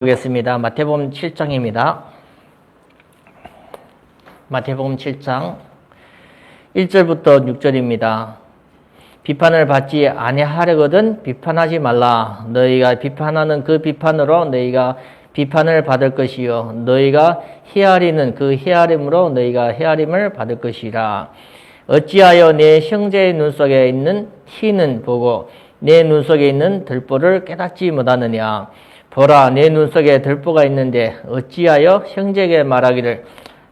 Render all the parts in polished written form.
보겠습니다. 마태복음 7장입니다. 마태복음 7장 1절부터 6절입니다. 비판을 받지 아니하려거든 비판하지 말라. 너희가 비판하는 그 비판으로 너희가 비판을 받을 것이요 너희가 헤아리는 그 헤아림으로 너희가 헤아림을 받을 것이라. 어찌하여 내 형제의 눈 속에 있는 티는 보고 내 눈 속에 있는 들보를 깨닫지 못하느냐. 보라, 내 눈 속에 들보가 있는데 어찌하여 형제에게 말하기를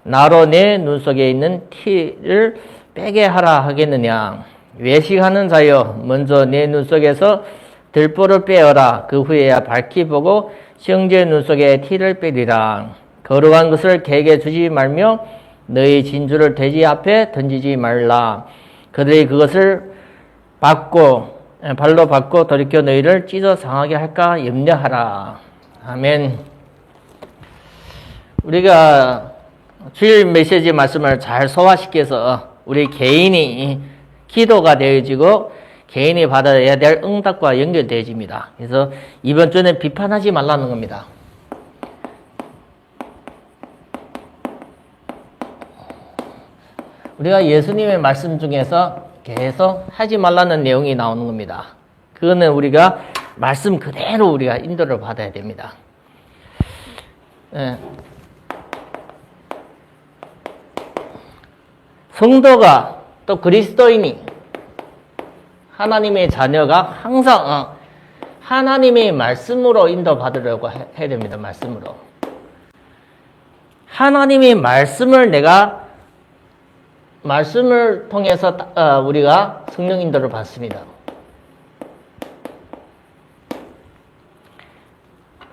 나로 내 눈 속에 있는 티를 빼게 하라 하겠느냐. 외식하는 자여, 먼저 내 눈 속에서 들보를 빼어라. 그 후에야 밝히 보고 형제의 눈 속에 티를 빼리라. 거룩한 것을 개에게 주지 말며 너희 진주를 돼지 앞에 던지지 말라. 그들이 그것을 발로 받고 돌이켜 너희를 찢어 상하게 할까 염려하라. 아멘. 우리가 주일 메시지 말씀을 잘 소화시켜서 우리 개인이 기도가 되어지고 개인이 받아야 될 응답과 연결되어집니다. 그래서 이번 주는 비판하지 말라는 겁니다. 우리가 예수님의 말씀 중에서 계속 하지 말라는 내용이 나오는 겁니다. 그거는 우리가 말씀 그대로 우리가 인도를 받아야 됩니다. 성도가 또 그리스도인이 하나님의 자녀가 항상 하나님의 말씀으로 인도받으려고 해야 됩니다. 말씀으로. 하나님의 말씀을 말씀을 통해서 우리가 성령 인도를 받습니다.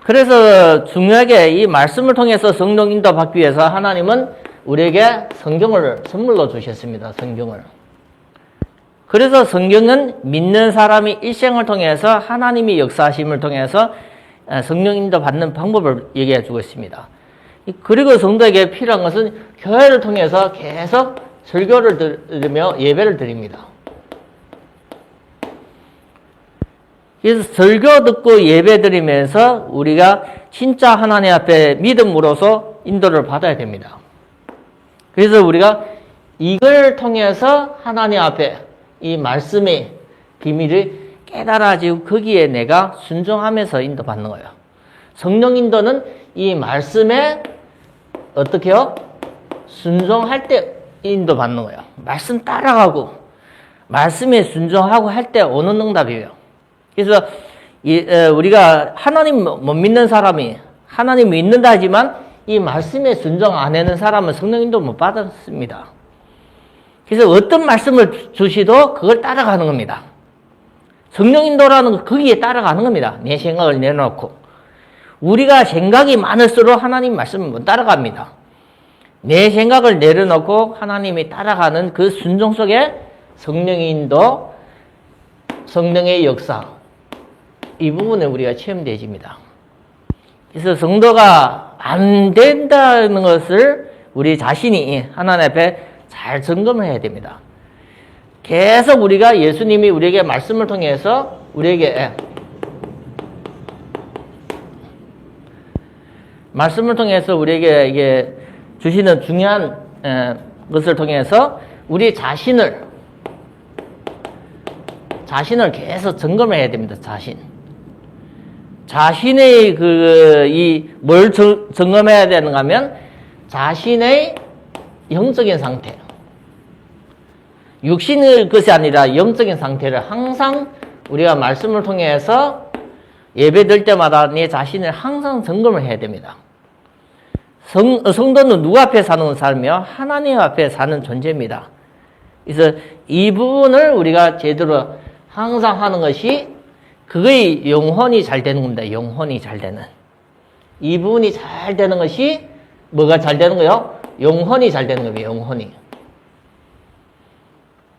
그래서 중요하게 이 말씀을 통해서 성령 인도 받기 위해서 하나님은 우리에게 성경을 선물로 주셨습니다. 성경을. 그래서 성경은 믿는 사람이 일생을 통해서 하나님의 역사하심을 통해서 성령 인도 받는 방법을 얘기해 주고 있습니다. 그리고 성도에게 필요한 것은 교회를 통해서 계속 설교를 들으며 예배를 드립니다. 그래서 설교 듣고 예배 드리면서 우리가 진짜 하나님 앞에 믿음으로서 인도를 받아야 됩니다. 그래서 우리가 이걸 통해서 하나님 앞에 이 말씀의 비밀을 깨달아지고 거기에 내가 순종하면서 인도받는 거예요. 성령 인도는 이 말씀에 어떻게요? 순종할 때 인도받는 거예요. 말씀 따라가고 말씀에 순종하고 할 때 오는 응답이에요. 그래서 우리가 하나님 못 믿는 사람이 하나님 믿는다 하지만 이 말씀에 순종 안 하는 사람은 성령 인도 못 받았습니다. 그래서 어떤 말씀을 주시도 그걸 따라가는 겁니다. 성령 인도라는 건 거기에 따라가는 겁니다. 내 생각을 내놓고. 우리가 생각이 많을수록 하나님 말씀을 못 따라갑니다. 내 생각을 내려놓고 하나님이 따라가는 그 순종 속에 성령의 인도, 성령의 역사, 이 부분에 우리가 체험되어집니다. 그래서 성도가 안 된다는 것을 우리 자신이 하나님 앞에 잘 점검을 해야 됩니다. 계속 우리가 예수님이 우리에게 말씀을 통해서 우리에게 이게 주시는 중요한 것을 통해서 우리 자신을 계속 점검해야 됩니다. 자신의 뭘 점검해야 되는가 하면 자신의 영적인 상태. 육신의 것이 아니라 영적인 상태를 항상 우리가 말씀을 통해서 예배드릴 때마다 내 자신을 항상 점검을 해야 됩니다. 성도는 누구 앞에 사는 삶이요? 하나님 앞에 사는 존재입니다. 그래서 이 부분을 우리가 제대로 항상 하는 것이 그거의 영혼이 잘 되는 겁니다. 영혼이 잘 되는. 이 부분이 잘 되는 것이 뭐가 잘 되는 거예요? 영혼이 잘 되는 거예요. 영혼이.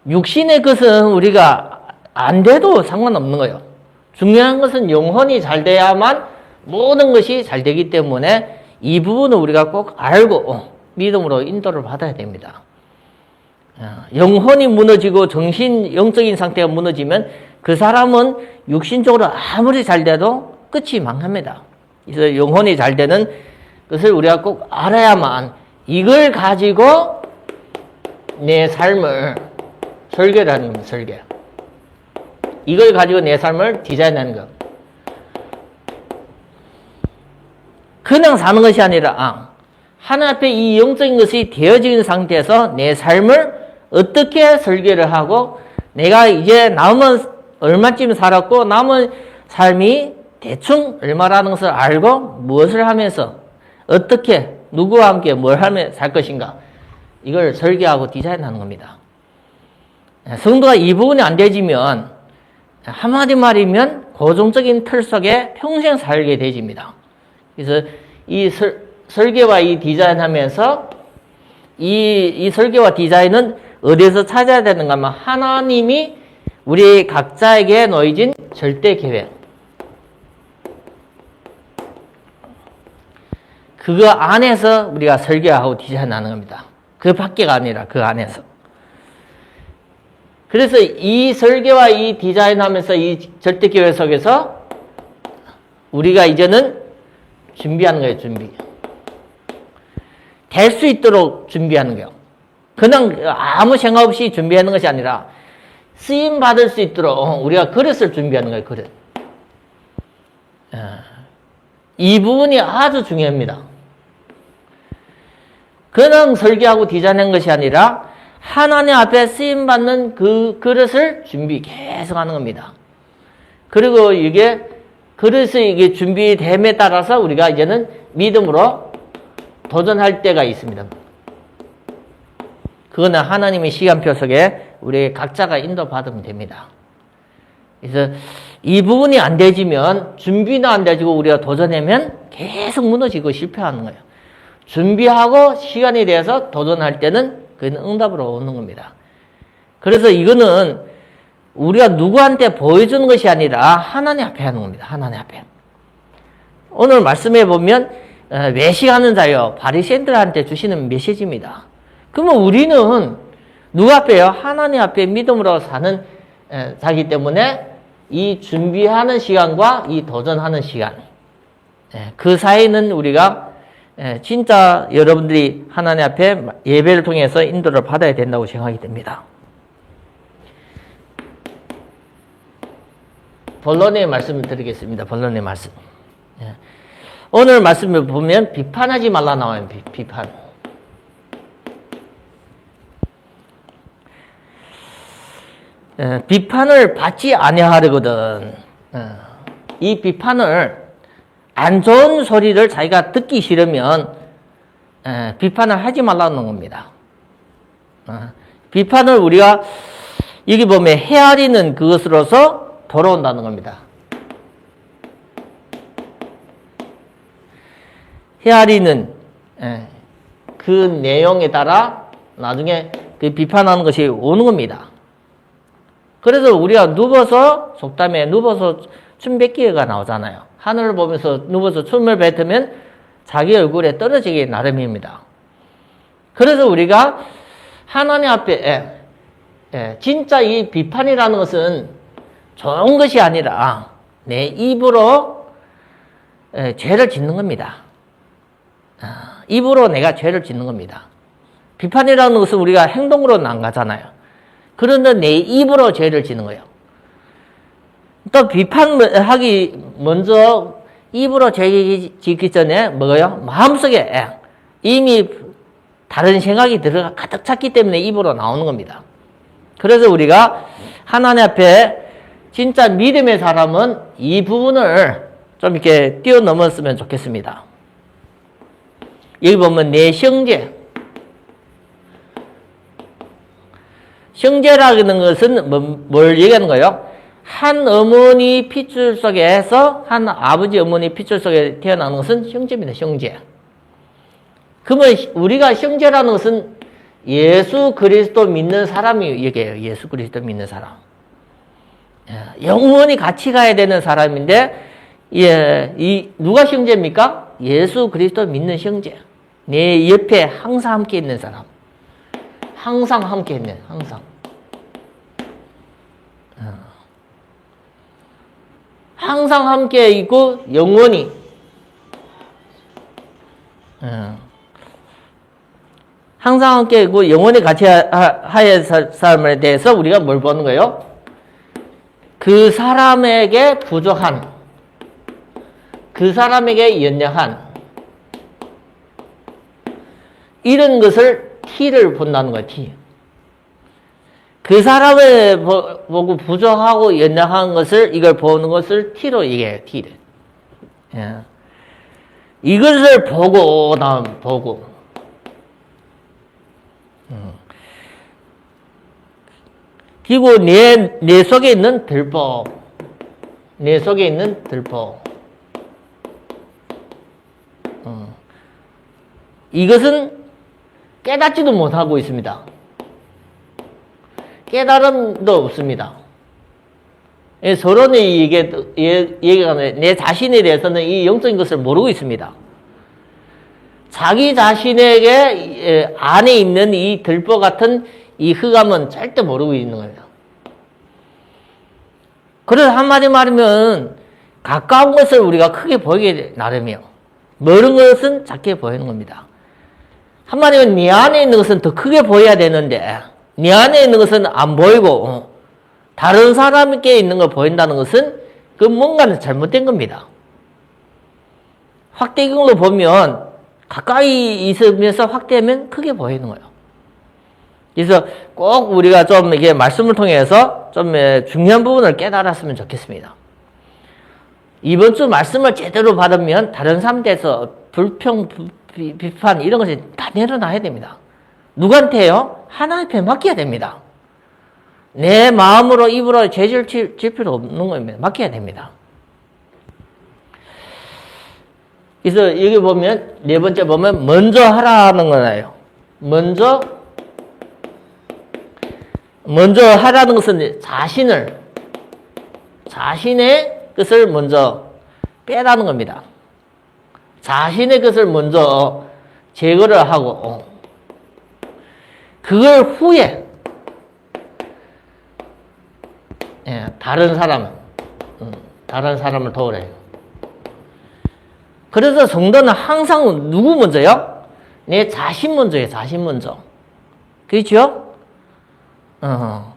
육신의 것은 우리가 안 돼도 상관없는 거예요. 중요한 것은 영혼이 잘 돼야만 모든 것이 잘 되기 때문에 이 부분을 우리가 꼭 알고 믿음으로 인도를 받아야 됩니다. 영혼이 무너지고 영적인 상태가 무너지면 그 사람은 육신적으로 아무리 잘 돼도 끝이 망합니다. 그래서 영혼이 잘 되는 것을 우리가 꼭 알아야만 이걸 가지고 내 삶을 설계를 하는 겁니다. 설계. 이걸 가지고 내 삶을 디자인하는 것. 그냥 사는 것이 아니라 하나님 앞에 이 영적인 것이 되어진 상태에서 내 삶을 어떻게 설계를 하고 내가 이제 남은 얼마쯤 살았고 남은 삶이 대충 얼마라는 것을 알고 무엇을 하면서 어떻게 누구와 함께 뭘 하며 살 것인가 이걸 설계하고 디자인하는 겁니다. 성도가 이 부분이 안 되지면 한마디 말이면 고정적인 틀 속에 평생 살게 되집니다. 그래서 이 설계와 이 디자인하면서 이 설계와 디자인은 어디서 찾아야 되는가 하면 하나님이 우리 각자에게 놓여진 절대 계획. 그거 안에서 우리가 설계하고 디자인하는 겁니다. 그 밖에가 아니라 그 안에서. 그래서 이 설계와 이 디자인하면서 이 절대 계획 속에서 우리가 이제는 준비하는 거예요. 준비. 될 수 있도록 준비하는 거예요. 그냥 아무 생각 없이 준비하는 것이 아니라 쓰임 받을 수 있도록 우리가 그릇을 준비하는 거예요. 그릇. 이 부분이 아주 중요합니다. 그냥 설계하고 디자인한 것이 아니라 하나님 앞에 쓰임받는 그 그릇을 계속 하는 겁니다. 그리고 이게 그릇이 이게 준비됨에 따라서 우리가 이제는 믿음으로 도전할 때가 있습니다. 그거는 하나님의 시간표 속에 우리 각자가 인도받으면 됩니다. 그래서 이 부분이 안 되지면 준비도 안 되지고 우리가 도전하면 계속 무너지고 실패하는 거예요. 준비하고 시간이 돼서 도전할 때는 그는 응답으로 오는 겁니다. 그래서 이거는 우리가 누구한테 보여주는 것이 아니라 하나님 앞에 하는 겁니다. 하나님 앞에. 오늘 말씀해 보면 외식하는 자요 바리새인들한테 주시는 메시지입니다. 그러면 우리는 누구 앞에요? 하나님 앞에 믿음으로 사는 자기 때문에 이 준비하는 시간과 이 도전하는 시간 그 사이는 우리가 진짜 여러분들이 하나님 앞에 예배를 통해서 인도를 받아야 된다고 생각이 됩니다. 본론의 말씀을 드리겠습니다. 본론의 말씀. 오늘 말씀을 보면 비판하지 말라 나와요. 비판. 비판을 받지 아니하려거든. 이 비판을 안 좋은 소리를 자기가 듣기 싫으면 비판을 하지 말라는 겁니다. 비판을 우리가 여기 보면 헤아리는 그것으로서 돌아온다는 겁니다. 헤아리는 그 내용에 따라 나중에 그 비판하는 것이 오는 겁니다. 그래서 우리가 누워서 속담에 누워서 춤 뱉기가 나오잖아요. 하늘을 보면서 누워서 춤을 뱉으면 자기 얼굴에 떨어지기 나름입니다. 그래서 우리가 하나님 앞에 진짜 이 비판이라는 것은 좋은 것이 아니라 내 입으로 죄를 짓는 겁니다. 입으로 내가 죄를 짓는 겁니다. 비판이라는 것은 우리가 행동으로는 안 가잖아요. 그런데 내 입으로 죄를 짓는 거예요. 또 비판하기 먼저 입으로 죄 짓기 전에 뭐예요? 마음속에 이미 다른 생각이 들어가 가득 찼기 때문에 입으로 나오는 겁니다. 그래서 우리가 하나님 앞에 진짜 믿음의 사람은 이 부분을 좀 이렇게 뛰어넘었으면 좋겠습니다. 여기 보면 내 형제. 형제라는 것은 뭘 얘기하는 거예요? 한 어머니 핏줄 속에서 한 아버지 어머니 핏줄 속에 태어나는 것은 형제입니다. 형제. 그러면 우리가 형제라는 것은 예수 그리스도 믿는 사람이 얘기해요. 예수 그리스도 믿는 사람. 영원히 같이 가야 되는 사람인데 누가 형제입니까? 예수 그리스도 믿는 형제. 내 옆에 항상 함께 있는 사람. 항상 함께 있는, 항상. 항상 함께 있고 영원히 항상 함께 그 영원히 같이 하야 사람에 대해서 우리가 뭘 보는 거예요? 그 사람에게 부족한, 그 사람에게 연약한 이런 것을 T를 본다는 거예요. T. 그 사람을 보고 부족하고 연약한 것을 이걸 보는 것을 T로 얘기해요. T를. 예. 이것을 보고 다음 보고. 그리고 내 속에 있는 들보, 내 속에 있는 들보. 이것은 깨닫지도 못하고 있습니다. 깨달음도 없습니다. 서론의 얘기가 내 자신에 대해서는 이 영적인 것을 모르고 있습니다. 자기 자신에게 안에 있는 이 들보 같은 이 흑암은 절대 모르고 있는 거예요. 그래서 한마디 말하면 가까운 것을 우리가 크게 보이게 나름이요. 멀은 것은 작게 보이는 겁니다. 한마디면 네 안에 있는 것은 더 크게 보여야 되는데 네 안에 있는 것은 안 보이고 다른 사람에게 있는 걸 보인다는 것은 그 뭔가는 잘못된 겁니다. 확대경으로 보면 가까이 있으면서 확대하면 크게 보이는 거예요. 그래서 꼭 우리가 좀 이게 말씀을 통해서 좀 중요한 부분을 깨달았으면 좋겠습니다. 이번 주 말씀을 제대로 받으면 다른 사람에 대해서 불평, 비판 이런 것이 다 내려놔야 됩니다. 누구한테요? 하나님께 맡겨야 됩니다. 내 마음으로 입으로 죄질 질 필요 없는 겁니다. 맡겨야 됩니다. 그래서 여기 보면 네 번째 보면 먼저 하라는 거예요. 먼저 하라는 것은 자신의 것을 먼저 빼라는 겁니다. 자신의 것을 먼저 제거를 하고 그걸 후에 다른 사람을 도우래요. 그래서 성도는 항상 누구 먼저요? 내 자신 먼저예요. 자신 먼저. 그렇죠?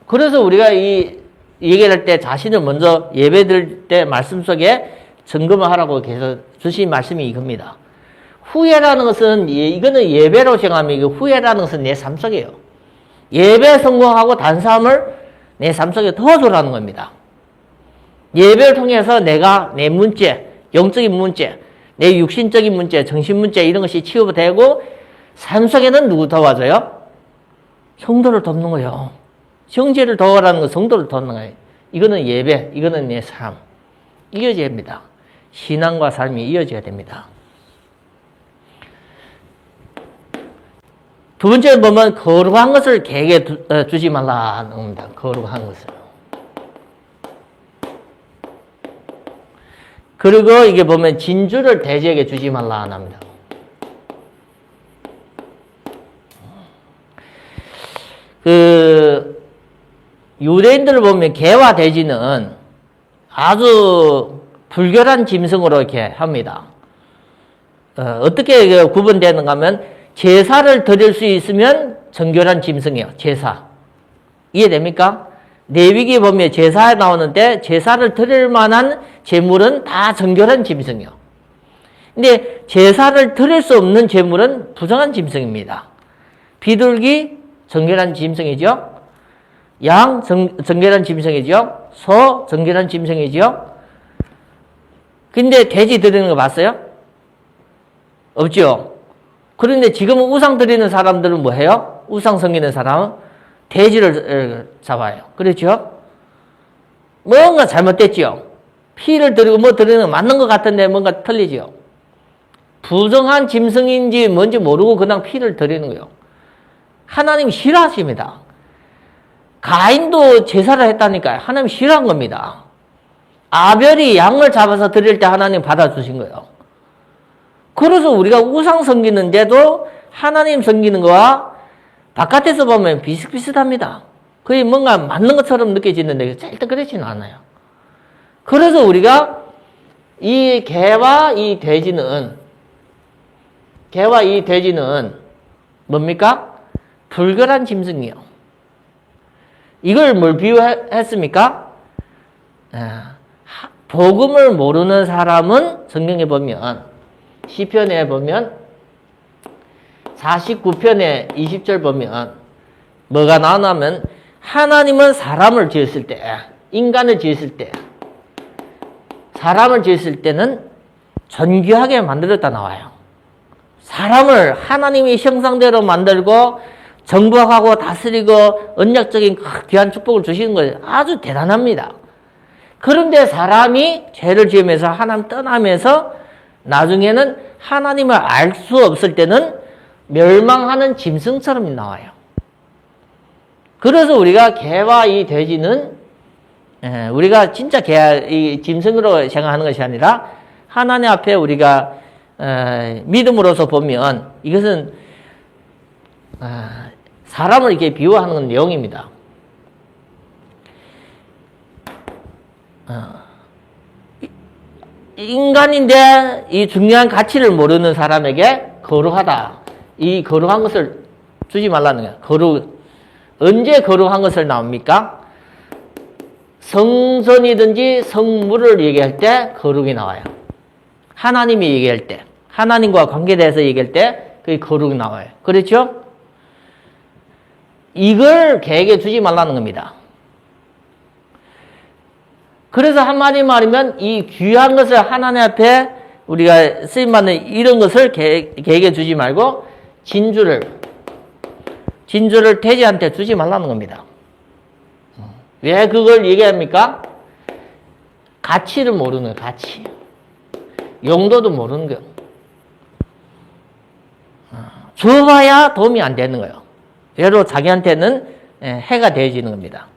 그래서 우리가 이 얘기할 때 자신을 먼저 예배 드릴 때 말씀 속에 점검을 하라고 계속 주신 말씀이 이겁니다. 후회라는 것은 이거는 예배로 생각하면 후회라는 것은 내 삶 속이에요. 예배 성공하고 다른 사람을 내 삶 속에 도와주라는 겁니다. 예배를 통해서 내가 내 문제, 영적인 문제, 내 육신적인 문제, 정신 문제 이런 것이 치유되고 삶 속에는 누구 도와줘요? 성도를 돕는 거예요. 형제를 도와라는 건 성도를 돕는 거예요. 이거는 예배, 이거는 내 삶. 이어져야 됩니다. 신앙과 삶이 이어져야 됩니다. 두 번째 보면 거룩한 것을 개에게 주지 말라는 겁니다. 거룩한 것을. 그리고 이게 보면 진주를 돼지에게 주지 말라는 합니다. 유대인들을 보면 개와 돼지는 아주 불결한 짐승으로 이렇게 합니다. 어떻게 구분되는가 하면 제사를 드릴 수 있으면 정결한 짐승이에요. 제사. 이해됩니까? 레위기 보면 제사에 나오는데 제사를 드릴 만한 제물은 다 정결한 짐승이에요. 근데 제사를 드릴 수 없는 제물은 부정한 짐승입니다. 비둘기 정결한 짐승이죠. 양 정결한 짐승이죠. 소 정결한 짐승이죠. 근데 돼지 드리는 거 봤어요? 없죠. 그런데 지금 우상 드리는 사람들은 뭐 해요? 우상 섬기는 사람은 돼지를 잡아요. 그렇죠? 뭔가 잘못됐죠. 피를 드리고 뭐 드리는 거 맞는 것 같은데 뭔가 틀리죠. 부정한 짐승인지 뭔지 모르고 그냥 피를 드리는 거예요. 하나님이 싫어하십니다. 가인도 제사를 했다니까요. 하나님이 싫어한 겁니다. 아벨이 양을 잡아서 드릴 때 하나님 받아주신 거예요. 그래서 우리가 우상 섬기는데도 하나님 섬기는 거와 바깥에서 보면 비슷비슷합니다. 거의 뭔가 맞는 것처럼 느껴지는데 절대 그렇지는 않아요. 그래서 우리가 이 개와 이 돼지는 개와 이 돼지는 뭡니까? 불결한 짐승이요. 이걸 뭘 비유했습니까? 복음을 모르는 사람은 성경에 보면 시편에 보면 49편에 20절 보면 뭐가 나오냐면 하나님은 사람을 지었을 때, 인간을 지었을 때, 사람을 지었을 때는 존귀하게 만들었다 나와요. 사람을 하나님의 형상대로 만들고 정복하고 다스리고 언약적인 귀한 축복을 주시는 거예요. 아주 대단합니다. 그런데 사람이 죄를 지으면서 하나님 떠나면서 나중에는 하나님을 알 수 없을 때는 멸망하는 짐승처럼 나와요. 그래서 우리가 개와 이 돼지는 우리가 진짜 이 짐승으로 생각하는 것이 아니라 하나님 앞에 우리가 믿음으로서 보면 이것은 사람을 이렇게 비유하는 내용입니다. 인간인데 이 중요한 가치를 모르는 사람에게 거룩하다. 이 거룩한 것을 주지 말라는 거예요. 언제 거룩한 것을 나옵니까? 성전이든지 성물을 얘기할 때 거룩이 나와요. 하나님이 얘기할 때, 하나님과 관계대해서 얘기할 때 그게 거룩이 나와요. 그렇죠? 이걸 개에게 주지 말라는 겁니다. 그래서 한마디 말이면 이 귀한 것을 하나님 앞에 우리가 쓰임받는 이런 것을 개에게 주지 말고 진주를 돼지한테 주지 말라는 겁니다. 왜 그걸 얘기합니까? 가치를 모르는 가치. 용도도 모르는 거예요. 줘봐야 도움이 안 되는 거예요. 예로 자기한테는 해가 되어지는 겁니다.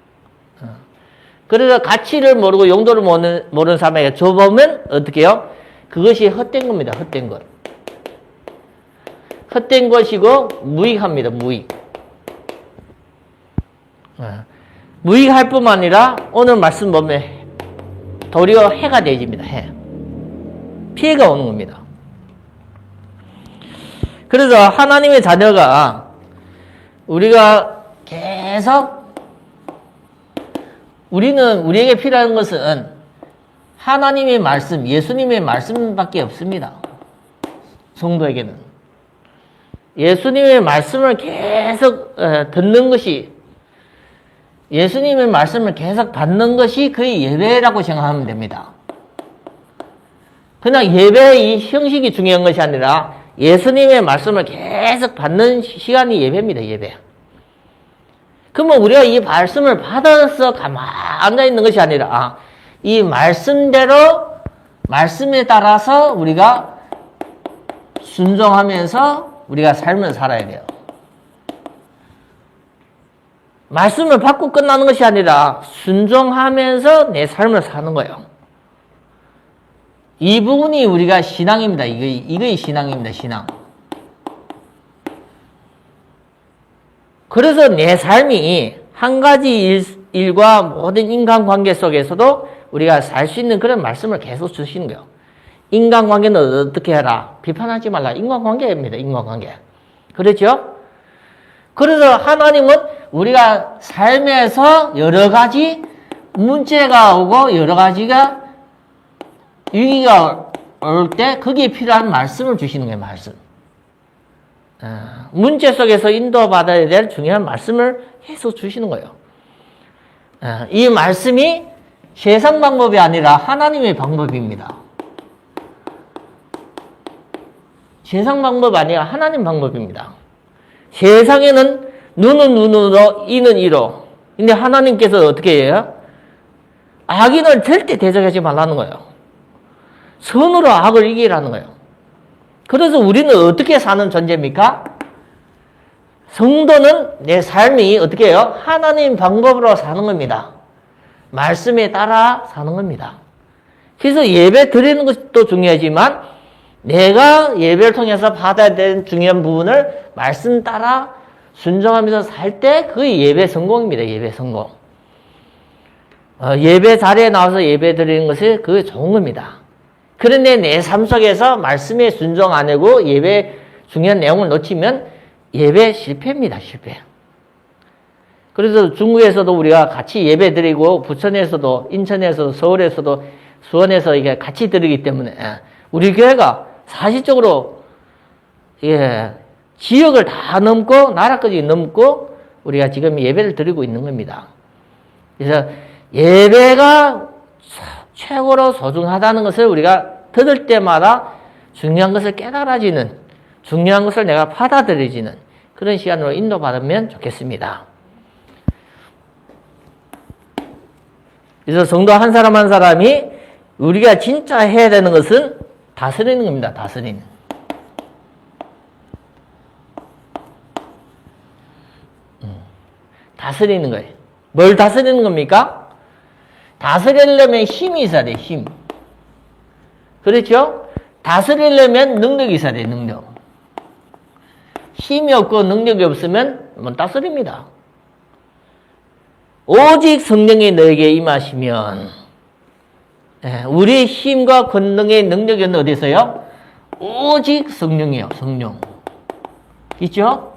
그래서 가치를 모르고 용도를 모르는 사람에게 줘보면 어떻게 해요? 그것이 헛된 겁니다. 헛된 것. 헛된 것이고 무익합니다. 무익. 무익할 뿐만 아니라 오늘 말씀 보면 도리어 해가 되어집니다. 해. 피해가 오는 겁니다. 그래서 하나님의 자녀가 우리가 계속 우리에게 필요한 것은 하나님의 말씀, 예수님의 말씀밖에 없습니다. 성도에게는. 예수님의 말씀을 계속 듣는 것이, 예수님의 말씀을 계속 받는 것이 그의 예배라고 생각하면 됩니다. 그냥 예배의 이 형식이 중요한 것이 아니라 예수님의 말씀을 계속 받는 시간이 예배입니다. 예배. 그러면 우리가 이 말씀을 받아서 가만히 앉아있는 것이 아니라 이 말씀대로 말씀에 따라서 우리가 순종하면서 우리가 삶을 살아야 돼요. 말씀을 받고 끝나는 것이 아니라 순종하면서 내 삶을 사는 거예요. 이 부분이 우리가 신앙입니다. 이거의 신앙입니다. 신앙. 그래서 내 삶이 한 가지 일과 모든 인간관계 속에서도 우리가 살 수 있는 그런 말씀을 계속 주시는 거예요. 인간관계는 어떻게 해라? 비판하지 말라. 인간관계입니다. 인간관계. 그렇죠? 그래서 하나님은 우리가 삶에서 여러 가지 문제가 오고 여러 가지가 위기가 올 때 거기에 필요한 말씀을 주시는 거예요. 말씀. 문제 속에서 인도받아야 될 중요한 말씀을 계속 주시는 거예요. 이 말씀이 세상 방법이 아니라 하나님의 방법입니다. 세상 방법 아니라 하나님 방법입니다. 세상에는 눈은 눈으로, 이는 이로. 근데 하나님께서 어떻게 해요? 악인을 절대 대적하지 말라는 거예요. 선으로 악을 이기라는 거예요. 그래서 우리는 어떻게 사는 존재입니까? 성도는 내 삶이 어떻게 해요? 하나님 방법으로 사는 겁니다. 말씀에 따라 사는 겁니다. 그래서 예배 드리는 것도 중요하지만 내가 예배를 통해서 받아야 되는 중요한 부분을 말씀 따라 순종하면서 살 때 그게 예배 성공입니다. 예배 성공. 예배 자리에 나와서 예배 드리는 것이 그게 좋은 겁니다. 그런데 내 삶 속에서 말씀에 순종 안 하고 예배 중요한 내용을 놓치면 예배 실패입니다. 실패. 그래서 중국에서도 우리가 같이 예배 드리고 부천에서도 인천에서도 서울에서도 수원에서 이게 같이 드리기 때문에 우리 교회가 사실적으로 지역을 다 넘고 나라까지 넘고 우리가 지금 예배를 드리고 있는 겁니다. 그래서 예배가 최고로 소중하다는 것을 우리가 들을 때마다 중요한 것을 깨달아지는, 중요한 것을 내가 받아들여지는 그런 시간으로 인도받으면 좋겠습니다. 그래서 성도 한 사람 한 사람이 우리가 진짜 해야 되는 것은 다스리는 겁니다. 다스리는. 다스리는 거예요. 뭘 다스리는 겁니까? 다스리려면 힘이 있어야 돼요. 힘. 그렇죠? 다스리려면 능력이 있어야 돼요. 능력. 힘이 없고 능력이 없으면 못 다스립니다. 오직 성령이 너에게 임하시면 우리의 힘과 권능의 능력이 어디서요? 오직 성령이에요. 성령. 있죠?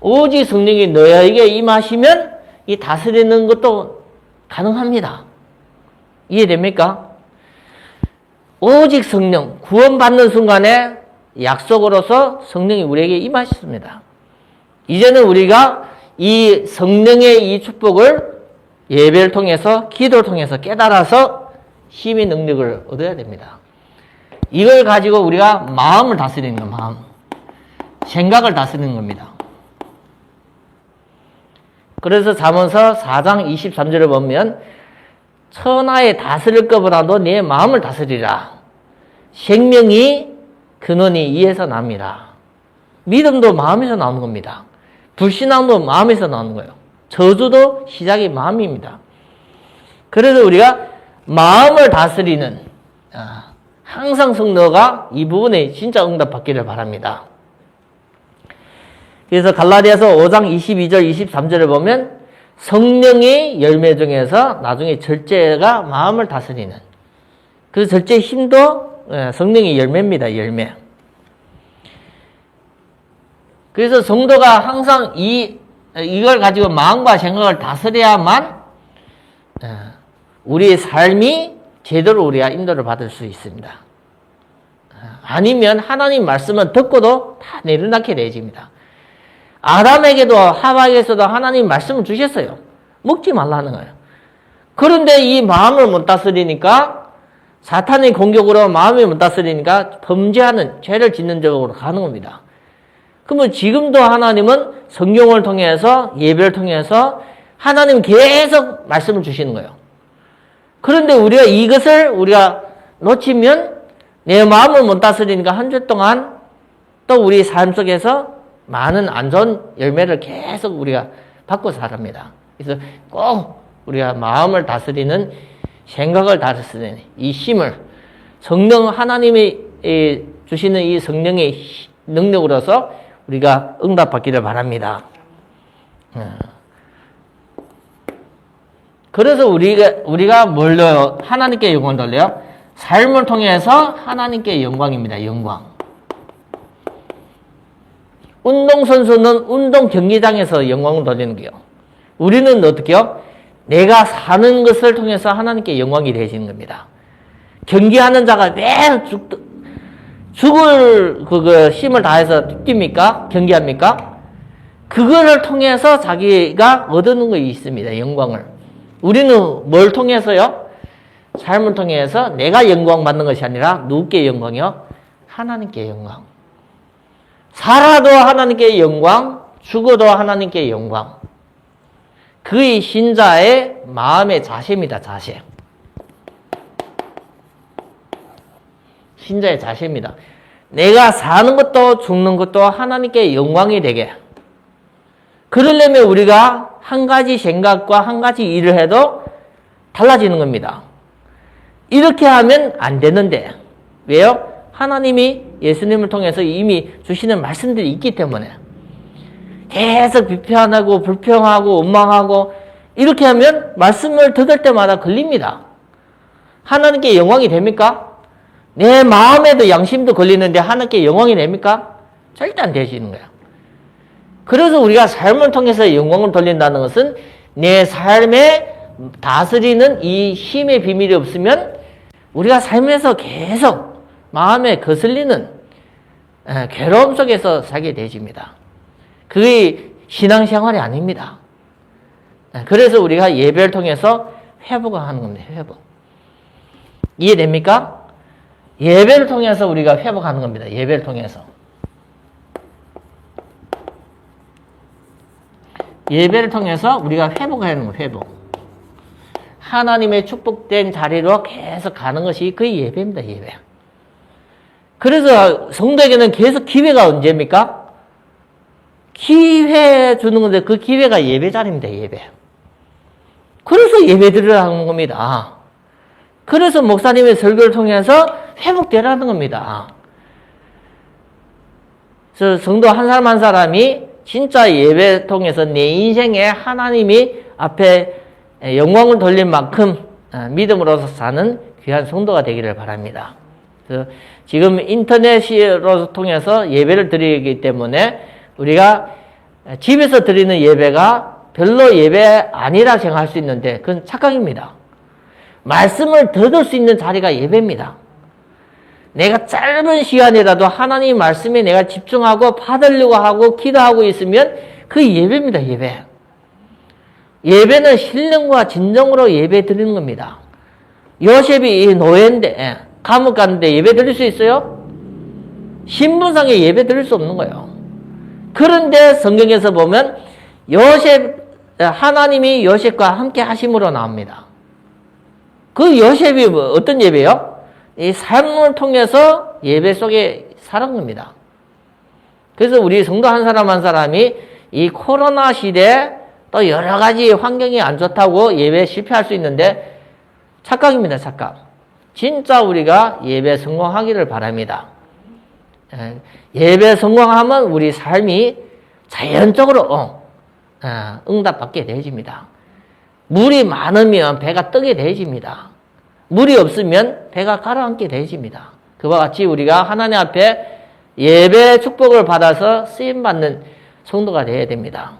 오직 성령이 너에게 임하시면 이 다스리는 것도 가능합니다. 이해됩니까? 오직 성령, 구원받는 순간에 약속으로서 성령이 우리에게 임하셨습니다. 이제는 우리가 이 성령의 이 축복을 예배를 통해서 기도를 통해서 깨달아서 힘의 능력을 얻어야 됩니다. 이걸 가지고 우리가 마음을 다스리는 거, 마음. 생각을 다스리는 겁니다. 그래서 잠언서 4장 23절을 보면 천하에 다스릴 것보다도 내 마음을 다스리라. 생명이 근원이 이에서 납니다. 믿음도 마음에서 나오는 겁니다. 불신앙도 마음에서 나오는 거예요. 저주도 시작이 마음입니다. 그래서 우리가 마음을 다스리는 항상 성도가 이 부분에 진짜 응답받기를 바랍니다. 그래서 갈라디아서 5장 22절 23절을 보면 성령의 열매 중에서 나중에 절제가 마음을 다스리는 그 절제의 힘도 성령의 열매입니다. 열매. 그래서 성도가 항상 이걸 가지고 마음과 생각을 다스려야만 우리의 삶이 제대로 우리가 인도를 받을 수 있습니다. 아니면 하나님 말씀은 듣고도 다 내려놓게 되어집니다. 아담에게도 하와에게서도 하나님 말씀을 주셨어요. 먹지 말라는 거예요. 그런데 이 마음을 못 다스리니까 사탄의 공격으로 마음을 못 다스리니까 범죄하는 죄를 짓는 쪽으로 가는 겁니다. 그러면 지금도 하나님은 성경을 통해서 예배를 통해서 하나님 계속 말씀을 주시는 거예요. 그런데 우리가 이것을 우리가 놓치면 내 마음을 못 다스리니까 한 주 동안 또 우리 삶 속에서 많은 안 좋은 열매를 계속 우리가 받고 살합니다. 그래서 꼭 우리가 마음을 다스리는 생각을 다스리는 이 힘을 성령 하나님이 주시는 이 성령의 능력으로서 우리가 응답받기를 바랍니다. 그래서 우리가 뭘로 하나님께 영광을 돌려요? 삶을 통해서 하나님께 영광입니다. 영광. 운동선수는 운동 경기장에서 영광을 돌리는 거예요. 우리는 어떻게요? 내가 사는 것을 통해서 하나님께 영광이 되시는 겁니다. 경기하는 자가 왜 죽을 힘을 다해서 뜁니까? 경기합니까? 그거를 통해서 자기가 얻는 것이 있습니다. 영광을. 우리는 뭘 통해서요? 삶을 통해서 내가 영광 받는 것이 아니라 누구께 영광이요? 하나님께 영광. 살아도 하나님께 영광, 죽어도 하나님께 영광. 그의 신자의 마음의 자세입니다. 자세. 신자의 자세입니다. 내가 사는 것도 죽는 것도 하나님께 영광이 되게. 그러려면 우리가 한 가지 생각과 한 가지 일을 해도 달라지는 겁니다. 이렇게 하면 안 되는데. 왜요? 하나님이 예수님을 통해서 이미 주시는 말씀들이 있기 때문에 계속 비판하고 불평하고 원망하고 이렇게 하면 말씀을 들을 때마다 걸립니다. 하나님께 영광이 됩니까? 내 마음에도 양심도 걸리는데 하나님께 영광이 됩니까? 절대 안 되시는 거야. 그래서 우리가 삶을 통해서 영광을 돌린다는 것은 내 삶에 다스리는 이 힘의 비밀이 없으면 우리가 삶에서 계속 마음에 거슬리는 괴로움 속에서 살게 되집니다. 그게 신앙생활이 아닙니다. 그래서 우리가 예배를 통해서 회복을 하는 겁니다. 회복. 이해됩니까? 예배를 통해서 우리가 회복하는 겁니다. 예배를 통해서. 예배를 통해서 우리가 회복하는 거예요. 회복. 하나님의 축복된 자리로 계속 가는 것이 그 예배입니다. 예배. 그래서 성도에게는 계속 기회가 언제입니까? 기회 주는 건데 그 기회가 예배 자리입니다. 예배. 그래서 예배 드리라는 겁니다. 그래서 목사님의 설교를 통해서 회복되라는 겁니다. 그래서 성도 한 사람 한 사람이 진짜 예배 통해서 내 인생에 하나님이 앞에 영광을 돌릴 만큼 믿음으로서 사는 귀한 성도가 되기를 바랍니다. 그래서 지금 인터넷으로 통해서 예배를 드리기 때문에 우리가 집에서 드리는 예배가 별로 예배 아니라 생각할 수 있는데 그건 착각입니다. 말씀을 들을 수 있는 자리가 예배입니다. 내가 짧은 시간이라도 하나님 말씀에 내가 집중하고 받으려고 하고 기도하고 있으면 그 예배입니다. 예배. 예배는 신령과 진정으로 예배 드리는 겁니다. 요셉이 노예인데 감옥 갔는데 예배 드릴 수 있어요? 신분상에 예배 드릴 수 없는 거예요. 그런데 성경에서 보면 하나님이 요셉과 함께 하심으로 나옵니다. 그 요셉이 어떤 예배요? 이 삶을 통해서 예배 속에 살은 겁니다. 그래서 우리 성도 한 사람 한 사람이 이 코로나 시대에 또 여러 가지 환경이 안 좋다고 예배에 실패할 수 있는데 착각입니다. 착각. 진짜 우리가 예배 성공하기를 바랍니다. 예배 성공하면 우리 삶이 자연적으로 응답받게 되어집니다. 물이 많으면 배가 뜨게 되어집니다. 물이 없으면 배가 가라앉게 되어집니다. 그와 같이 우리가 하나님 앞에 예배 축복을 받아서 쓰임받는 성도가 되어야 됩니다.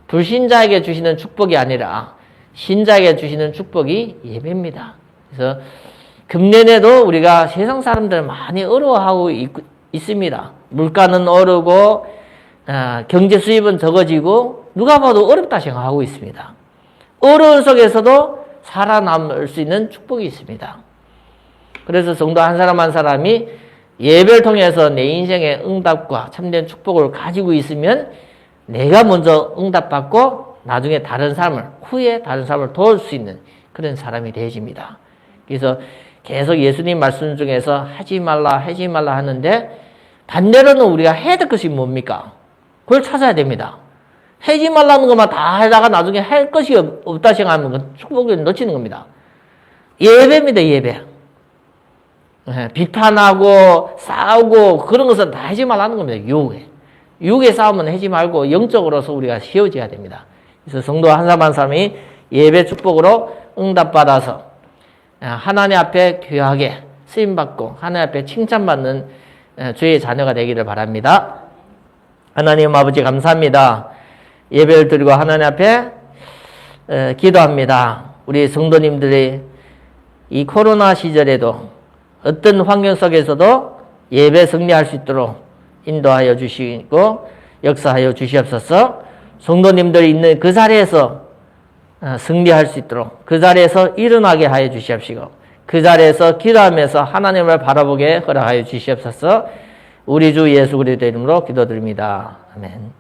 불신자에게 주시는 축복이 아니라 신자에게 주시는 축복이 예배입니다. 그래서 금년에도 우리가 세상 사람들 많이 어려워하고 있습니다. 물가는 오르고 경제 수입은 적어지고 누가 봐도 어렵다 생각하고 있습니다. 어려운 속에서도 살아남을 수 있는 축복이 있습니다. 그래서 성도 한 사람 한 사람이 예배를 통해서 내 인생의 응답과 참된 축복을 가지고 있으면 내가 먼저 응답받고 나중에 후에 다른 사람을 도울 수 있는 그런 사람이 되어집니다. 그래서 계속 예수님 말씀 중에서 하지 말라 하는데 반대로는 우리가 해야 될 것이 뭡니까? 그걸 찾아야 됩니다. 하지 말라는 것만 다 하다가 나중에 할 것이 없다 생각하면 축복을 놓치는 겁니다. 예배입니다. 예배. 비판하고 싸우고 그런 것은 다 하지 말라는 겁니다. 육의 싸움은 하지 말고 영적으로서 우리가 세워져야 됩니다. 그래서 성도 한 사람 한 사람이 예배 축복으로 응답받아서 하나님 앞에 귀하게 쓰임받고 하나님 앞에 칭찬받는 주의 자녀가 되기를 바랍니다. 하나님 아버지 감사합니다. 예배를 드리고 하나님 앞에 기도합니다. 우리 성도님들이 이 코로나 시절에도 어떤 환경 속에서도 예배 승리할 수 있도록 인도하여 주시고 역사하여 주시옵소서. 성도님들이 있는 그 자리에서 승리할 수 있도록 그 자리에서 일어나게 하여 주시옵시고 그 자리에서 기도하면서 하나님을 바라보게 허락하여 주시옵소서. 우리 주 예수 그리스도 이름으로 기도드립니다. 아멘.